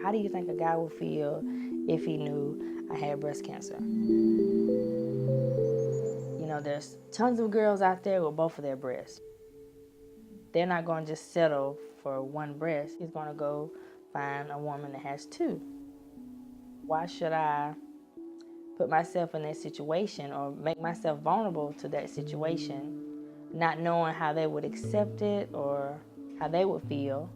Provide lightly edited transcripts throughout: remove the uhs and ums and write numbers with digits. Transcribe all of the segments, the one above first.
how do you think a guy would feel if he knew I had breast cancer? You know, there's tons of girls out there with both of their breasts. They're not going to just settle for one breast. He's going to go find a woman that has two. Why should I put myself in that situation or make myself vulnerable to that situation, not knowing how they would accept it or how they would feel?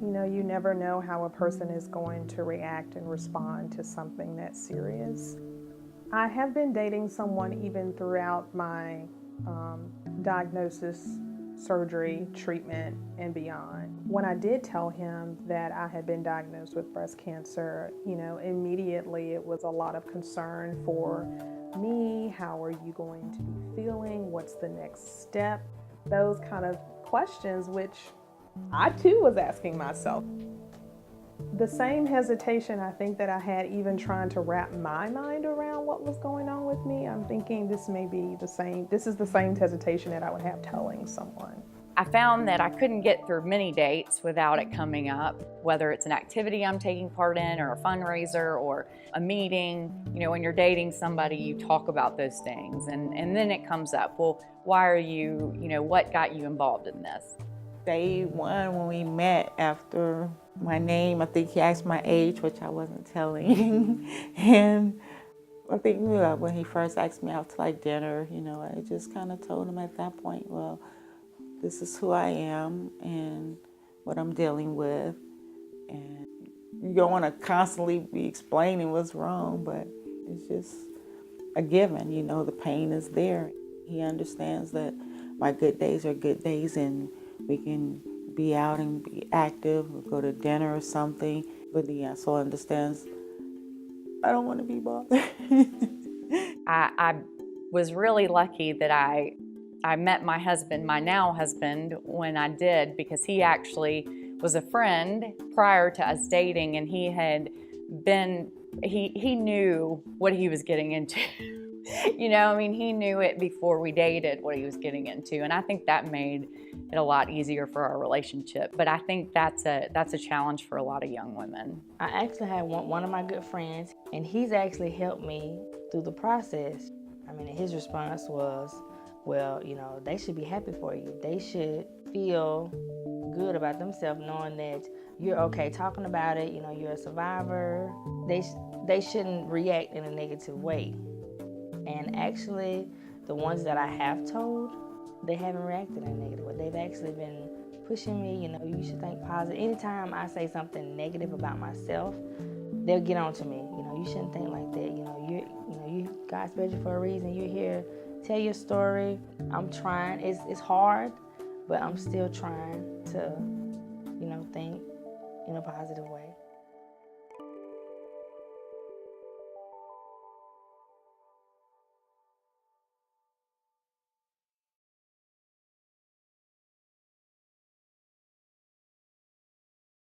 You know, you never know how a person is going to react and respond to something that serious. I have been dating someone even throughout my diagnosis, surgery, treatment, and beyond. When I did tell him that I had been diagnosed with breast cancer, you know, immediately it was a lot of concern for me. How are you going to be feeling? What's the next step? Those kind of questions, which I too was asking myself. The same hesitation I think that I had even trying to wrap my mind around what was going on with me, I'm thinking this is the same hesitation that I would have telling someone. I found that I couldn't get through many dates without it coming up, whether it's an activity I'm taking part in or a fundraiser or a meeting. You know, when you're dating somebody, you talk about those things and then it comes up. Well, why are you know, what got you involved in this? Day one, when we met, after my name, I think he asked my age, which I wasn't telling. And I think when he first asked me out to like dinner, you know, I just kind of told him at that point, well, this is who I am and what I'm dealing with. And you don't want to constantly be explaining what's wrong, but it's just a given, you know, the pain is there. He understands that my good days are good days and we can be out and be active or go to dinner or something. But he also understands I don't want to be bothered. I was really lucky that I met my husband, my now husband, when I did, because he actually was a friend prior to us dating, and he knew what he was getting into. You know, I mean, he knew it before we dated what he was getting into, and I think that made it a lot easier for our relationship. But I think that's a challenge for a lot of young women. I actually had one of my good friends, and he's actually helped me through the process. I mean, his response was, well, you know, they should be happy for you. They should feel good about themselves knowing that you're okay talking about it, you know, you're a survivor. They shouldn't react in a negative way. And actually, the ones that I have told, they haven't reacted in a negative way. They've actually been pushing me, you know, you should think positive. Anytime I say something negative about myself, they'll get on to me. You know, you shouldn't think like that. You God's made you for a reason. You're here, tell your story. I'm trying. It's hard, but I'm still trying to, you know, think in a positive way.